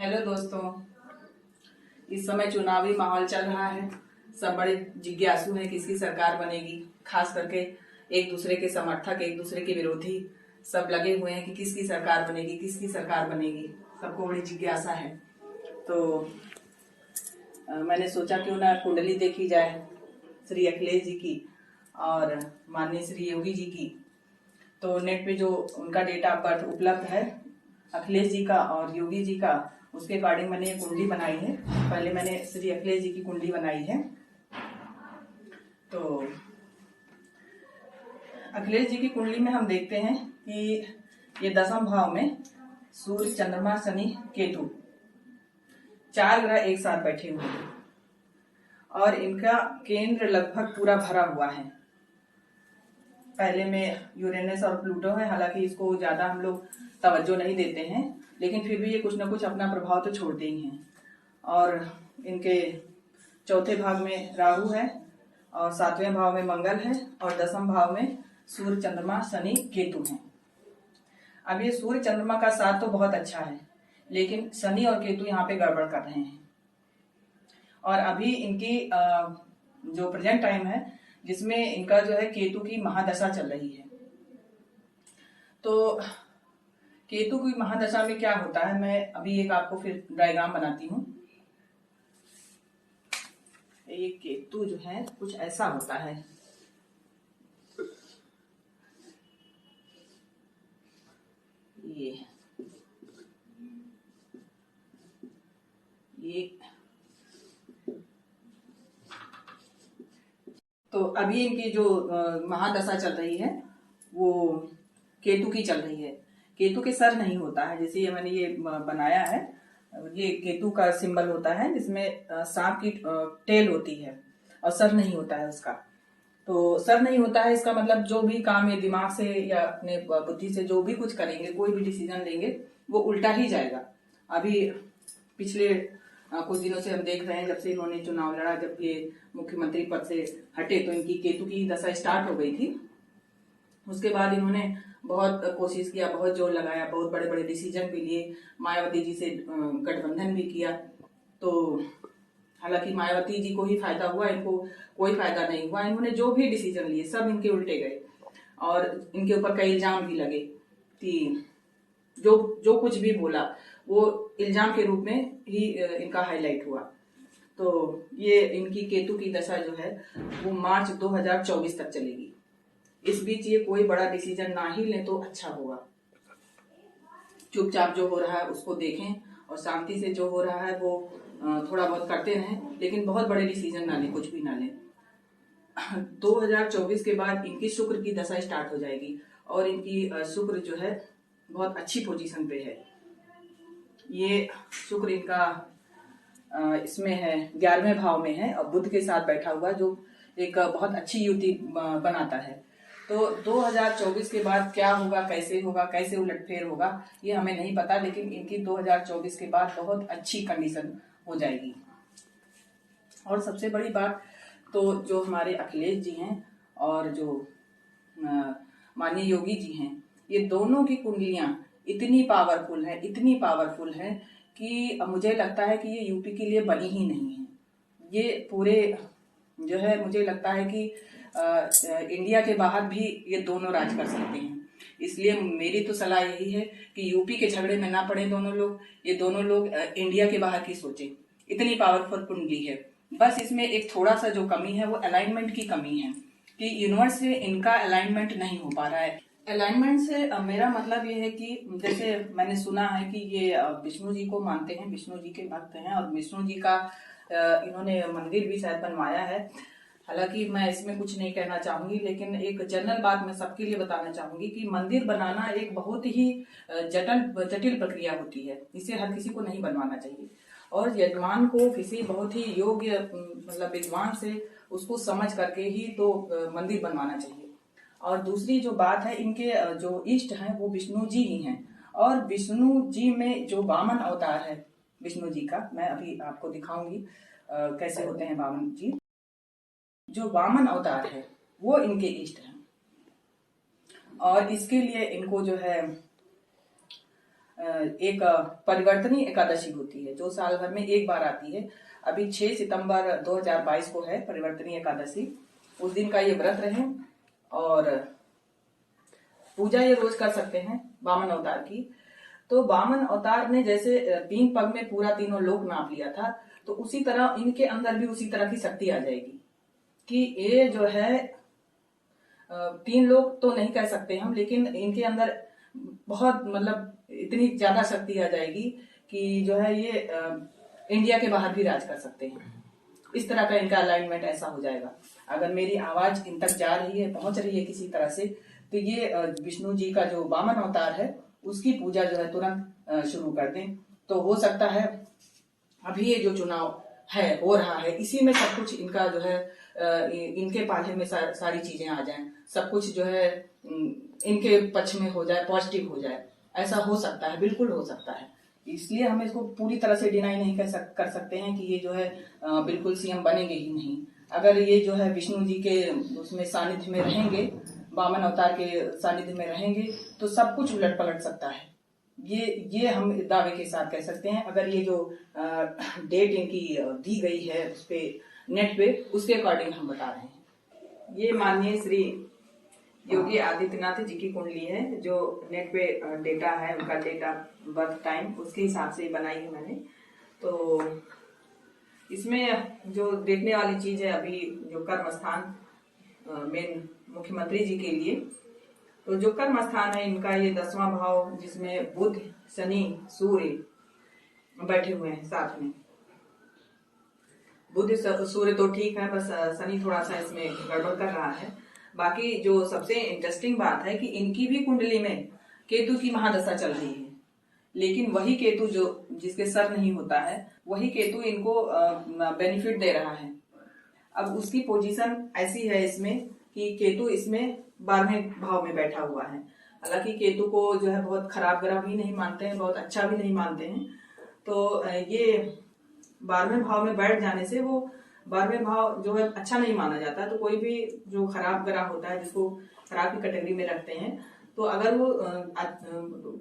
Hello दोस्तों। इस समय चुनावी माहौल चल रहा है। सब बड़े जिज्ञासु हैं किसकी सरकार बनेगी। खास करके एक दूसरे के समर्थक, एक दूसरे के विरोधी सब लगे हुए हैं कि किसकी सरकार बनेगी, किसकी सरकार बनेगी। सबको बड़ी जिज्ञासा है। तो मैंने सोचा क्यों ना कुंडली देखी जाए श्री अखिलेश जी की और माननीय श्री योगी जी की। तो नेट पे जो उनका डेट ऑफ बर्थ उपलब्ध है अखिलेश जी का और योगी जी का, उसके अकॉर्डिंग मैंने ये कुंडली बनाई है। पहले मैंने श्री अखिलेश जी की कुंडली बनाई है। तो अखिलेश जी की कुंडली में हम देखते हैं कि ये 10वें भाव में सूर्य, चंद्रमा, शनि, केतु 4 ग्रह एक साथ बैठे हुए हैं और इनका केंद्र लगभग पूरा भरा हुआ है। पहले में यूरेनस और प्लूटो है, हालांकि इसको ज्यादा हम लोग तवज्जो नहीं देते हैं, लेकिन फिर भी ये कुछ ना कुछ अपना प्रभाव तो छोड़ते ही हैं। और इनके चौथे भाग में राहु है और 7वें भाव में मंगल है और 10वें भाव में सूर्य, चंद्रमा, शनि, केतु हैं। अब ये सूर्य चंद्रमा का साथ तो बहुत अच्छा है, लेकिन शनि और केतु यहाँ पे गड़बड़ कर रहे हैं। और अभी इनकी जो प्रेजेंट टाइम है जिसमें इनका जो है केतु की महादशा चल रही है। तो केतु की महादशा में क्या होता है, मैं अभी एक आपको फिर डायग्राम बनाती हूँ। ये केतु जो है कुछ ऐसा होता है। ये तो अभी इनकी जो महादशा चल रही है वो केतु की चल रही है। केतु के सर नहीं होता है, जैसे ये मैंने ये बनाया है, ये केतु का सिंबल होता है जिसमें सांप की टेल होती है और सर नहीं होता है उसका। तो सर नहीं होता है, इसका मतलब जो भी काम ये दिमाग से या अपने बुद्धि से जो भी कुछ करेंगे, कोई भी डिसीजन लेंगे वो उल्टा ही जाएगा। अभी पिछले कुछ दिनों से हम देख रहे हैं, जब से इन्होंने चुनाव लड़ा, जब ये मुख्यमंत्री पद से हटे तो इनकी केतु की दशा स्टार्ट हो गई थी। उसके बाद इन्होंने बहुत कोशिश किया, बहुत जोर लगाया, बहुत बड़े बड़े डिसीजन भी लिए, मायावती जी से गठबंधन भी किया। तो हालांकि मायावती जी को ही फायदा हुआ, इनको कोई फायदा नहीं हुआ। इन्होंने जो भी डिसीजन लिए सब इनके उल्टे गए और इनके ऊपर कई इल्जाम भी लगे कि जो जो कुछ भी बोला वो इल्जाम के रूप में ही इनका हाईलाइट हुआ। तो ये इनकी केतु की दशा जो है वो मार्च 2024 तक चलेगी। इस बीच ये कोई बड़ा डिसीजन ना ही लें तो अच्छा होगा। चुपचाप जो हो रहा है उसको देखें और शांति से जो हो रहा है वो थोड़ा बहुत करते रहें, लेकिन बहुत बड़े डिसीजन ना लें, कुछ भी ना लें। 2024 के बाद इनकी शुक्र की दशा स्टार्ट हो जाएगी और इनकी शुक्र जो है बहुत अच्छी पोजीशन पे है। ये शुक्र इनका इसमें है 11वें भाव में है और बुध के साथ बैठा हुआ, जो एक बहुत अच्छी युति बनाता है। तो 2024 के बाद क्या होगा, कैसे होगा, कैसे उलटफेर होगा, ये हमें नहीं पता, लेकिन इनकी 2024 के बाद बहुत अच्छी कंडीशन हो जाएगी। और सबसे बड़ी बात तो जो हमारे अखिलेश जी हैं और जो माननीय योगी जी हैं, ये दोनों की कुंडलियां इतनी पावरफुल है, इतनी पावरफुल है कि मुझे लगता है कि ये यूपी के लिए बनी ही नहीं है। ये पूरे जो है, मुझे लगता है कि इंडिया के बाहर भी ये दोनों राज कर सकते हैं। इसलिए मेरी तो सलाह यही है कि यूपी के झगड़े में ना पड़े दोनों लोग। ये दोनों लोग इंडिया के बाहर की सोचें। इतनी पावरफुल कुंडली है। बस इसमें एक थोड़ा सा जो कमी है वो अलाइनमेंट की कमी है कि यूनिवर्स से इनका अलाइनमेंट नहीं हो पा रहा है। अलाइनमेंट से मेरा मतलब ये है कि जैसे मैंने सुना है कि ये विष्णु जी को मानते हैं, विष्णु जी के भक्त हैं और विष्णु जी का इन्होंने मंदिर भी शायद बनवाया है। हालांकि मैं इसमें कुछ नहीं कहना चाहूंगी, लेकिन एक जनरल बात मैं सबके लिए बताना चाहूंगी कि मंदिर बनाना एक बहुत ही जटिल प्रक्रिया होती है। इसे हर किसी को नहीं बनवाना चाहिए और यजमान को किसी बहुत ही योग्य मतलब विद्वान से उसको समझ करके ही तो मंदिर बनवाना चाहिए। और दूसरी जो बात है, इनके जो इष्ट हैं वो विष्णु जी ही हैं और विष्णु जी में जो वामन अवतार है विष्णु जी का, मैं अभी आपको दिखाऊंगी कैसे होते हैं वामन जी। जो वामन अवतार है वो इनके इष्ट हैं और इसके लिए इनको जो है एक परिवर्तनीय एकादशी होती है जो साल भर में एक बार आती है। अभी 6 सितंबर 2022 को है परिवर्तनीय एकादशी। उस दिन का ये व्रत रहे और पूजा ये रोज कर सकते हैं वामन अवतार की। तो वामन अवतार ने जैसे 3 पग में पूरा तीनों लोक नाप लिया था, तो उसी तरह इनके अंदर भी उसी तरह की शक्ति आ जाएगी कि ये जो है 3 लोग तो नहीं कह सकते हम, लेकिन इनके अंदर बहुत मतलब इतनी ज्यादा शक्ति आ जाएगी कि जो है ये इंडिया के बाहर भी राज कर सकते हैं। इस तरह का इनका अलाइनमेंट ऐसा हो जाएगा। अगर मेरी आवाज इन तक जा रही है, पहुंच रही है किसी तरह से, तो ये विष्णु जी का जो वामन अवतार है उसकी पूजा जो है तुरंत शुरू कर दें। तो हो सकता है अभी ये जो चुनाव है हो रहा है, इसी में सब कुछ इनका जो है इनके पाले में सारी चीजें आ जाएं, सब कुछ जो है इनके पक्ष में हो जाए, पॉजिटिव हो जाए। ऐसा हो सकता है, बिल्कुल हो सकता है। इसलिए हम इसको पूरी तरह से डिनाई नहीं कर सकते हैं कि ये जो है बिल्कुल सीएम बनेंगे ही नहीं। अगर ये जो है विष्णु जी के उसमें सानिध्य में रहेंगे, वामन अवतार के सानिध्य में रहेंगे, तो सब कुछ उलट पलट सकता है। ये हम दावे के साथ कह सकते हैं। अगर ये जो डेट इनकी दी गई है उस पे नेट पे, उसके अकॉर्डिंग हम बता रहे हैं। ये माननीय श्री योगी आदित्यनाथ जी की कुंडली है, जो नेट पे डेटा है, उनका डेटा बर्थ टाइम उसके हिसाब से बनाई है मैंने। तो इसमें जो देखने वाली चीज है, अभी जो कर्म स्थान मेन मुख्यमंत्री जी के लिए, तो जो कर्म स्थान है इनका ये 10वां भाव, जिसमें बुध, शनि, सूर्य बैठे हुए हैं साथ में। बुध सूर्य तो ठीक है, बस शनि थोड़ा सा इसमें गड़बड़ कर रहा है। बाकी जो सबसे इंटरेस्टिंग बात है कि इनकी भी कुंडली में केतु की महादशा चल रही है, लेकिन वही केतु जो जिसके सर नहीं होता है, वही केतु इनको बेनिफिट दे रहा है। अब उसकी पोजीशन ऐसी है इसमें कि केतु इसमें 12वें भाव में बैठा हुआ है। हालांकि केतु को जो है बहुत खराब ग्रह भी नहीं मानते हैं, बहुत अच्छा भी नहीं मानते हैं। तो ये 12वें भाव में बैठ जाने से, वो 12वें भाव जो है अच्छा नहीं माना जाता। तो कोई भी जो खराब ग्रह होता है, जिसको खराब की कैटेगरी में रखते हैं, तो अगर वो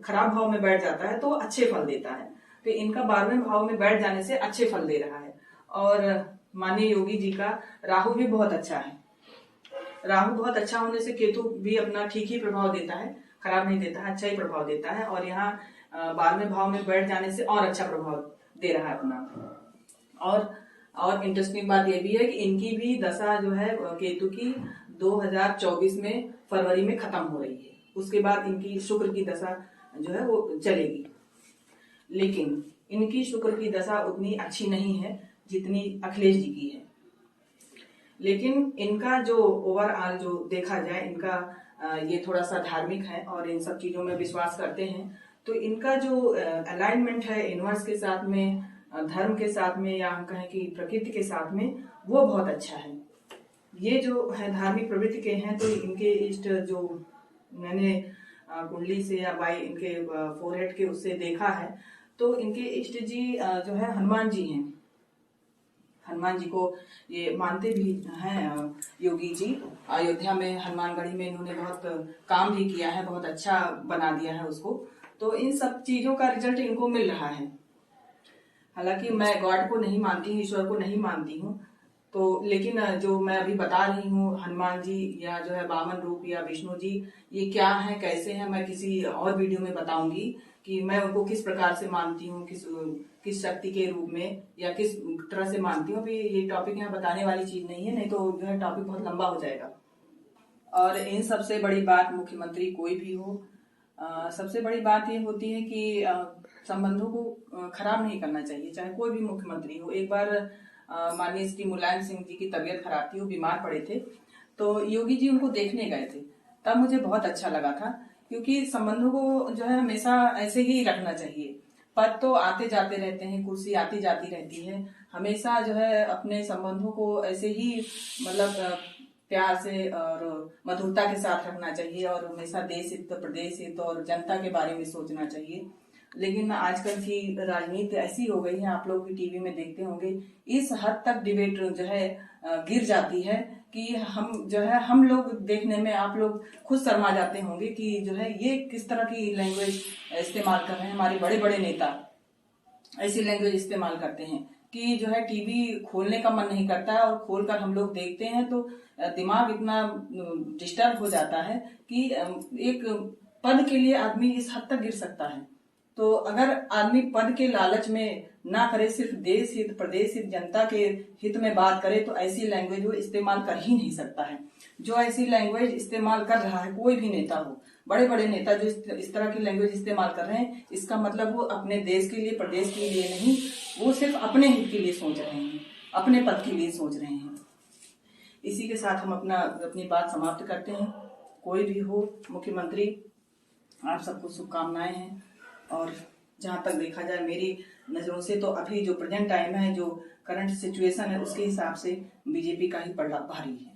खराब भाव में बैठ जाता है तो अच्छे फल देता है। तो इनका 12वें भाव में बैठ जाने से अच्छे फल दे रहा है। और माननीय योगी जी का राहु भी बहुत अच्छा है। राहु बहुत अच्छा होने से केतु भी अपना ठीक ही प्रभाव देता है, खराब नहीं देता है, अच्छा ही प्रभाव देता है। और यहाँ 12वें भाव में बैठ जाने से और अच्छा प्रभाव दे रहा है अपना। और इंटरेस्टिंग बात यह भी है कि इनकी भी दशा जो है केतु की 2024 में फरवरी में खत्म हो रही है। उसके बाद इनकी शुक्र की दशा जो है वो चलेगी, लेकिन इनकी शुक्र की दशा उतनी अच्छी नहीं है जितनी अखिलेश जी की है। लेकिन इनका जो ओवरऑल जो देखा जाए, इनका ये थोड़ा सा धार्मिक है और इन सब चीजों में विश्वास करते हैं। तो इनका जो अलाइनमेंट है यूनिवर्स के साथ में, धर्म के साथ में, या हम कहें कि प्रकृति के साथ में, वो बहुत अच्छा है। ये जो है धार्मिक प्रवृत्ति के हैं, तो इनके इष्ट जो मैंने कुंडली से या बाई इनके फोरहेड के उससे देखा है, तो इनके इष्ट जी जो है हनुमान जी हैं। हनुमान जी को ये मानते भी हैं योगी जी। अयोध्या में हनुमानगढ़ी में इन्होंने बहुत काम भी किया है, बहुत अच्छा बना दिया है उसको। तो इन सब चीजों का रिजल्ट इनको मिल रहा है। हालांकि मैं गॉड को नहीं मानती हूँ, ईश्वर को नहीं मानती हूँ, तो लेकिन जो मैं अभी बता रही हूँ, हनुमान जी या जो है वामन रूप या विष्णु जी, ये क्या है, कैसे हैं, मैं किसी और वीडियो में बताऊंगी कि मैं उनको किस प्रकार से मानती हूँ, किस शक्ति के रूप में या किस तरह से मानती हूँ। अभी ये टॉपिक यहाँ बताने वाली चीज नहीं है, नहीं तो जो है टॉपिक बहुत लंबा हो जाएगा। और इन सबसे बड़ी बात, मुख्यमंत्री कोई भी हो, सबसे बड़ी बात ये होती है कि संबंधों को खराब नहीं करना चाहिए, चाहे कोई भी मुख्यमंत्री हो। एक बार माननीय श्री मुलायम सिंह जी की तबीयत खराब थी, वो बीमार पड़े थे, तो योगी जी उनको देखने गए थे। तब मुझे बहुत अच्छा लगा था, क्योंकि संबंधों को जो है हमेशा ऐसे ही रखना चाहिए। पद तो आते जाते रहते हैं, कुर्सी आती जाती रहती है, हमेशा जो है अपने संबंधों को ऐसे ही मतलब प्यार से और मधुरता के साथ रखना चाहिए, और हमेशा देश हित, प्रदेश हित और जनता के बारे में सोचना चाहिए। लेकिन आजकल की राजनीति ऐसी हो गई है, आप लोग भी टीवी में देखते होंगे, इस हद तक डिबेट जो है गिर जाती है कि हम लोग देखने में, आप लोग खुद शर्मा जाते होंगे कि जो है ये किस तरह की लैंग्वेज इस्तेमाल कर रहे हैं। हमारे बड़े बड़े नेता ऐसी लैंग्वेज इस्तेमाल करते हैं कि जो है टीवी खोलने का मन नहीं करता है, और खोलकर हम लोग देखते हैं तो दिमाग इतना डिस्टर्ब हो जाता है कि एक पद के लिए आदमी इस हद तक गिर सकता है। तो अगर आदमी पद के लालच में ना करे, सिर्फ देश हित, प्रदेश हित, जनता के हित में बात करे, तो ऐसी लैंग्वेज वो इस्तेमाल कर ही नहीं सकता है। जो ऐसी लैंग्वेज इस्तेमाल कर रहा है, कोई भी नेता हो, बड़े बड़े नेता जो इस तरह की लैंग्वेज इस्तेमाल कर रहे हैं, इसका मतलब वो अपने देश के लिए, प्रदेश के लिए नहीं, वो सिर्फ अपने हित के लिए सोच रहे हैं, अपने पद के लिए सोच रहे हैं। इसी के साथ हम अपनी बात समाप्त करते हैं। कोई भी हो मुख्यमंत्री, आप सबको शुभकामनाएं हैं। और जहां तक देखा जाए मेरी नजरों से, तो अभी जो प्रेजेंट टाइम है, जो करंट सिचुएशन है, उसके हिसाब से बीजेपी का ही पलड़ा भारी है।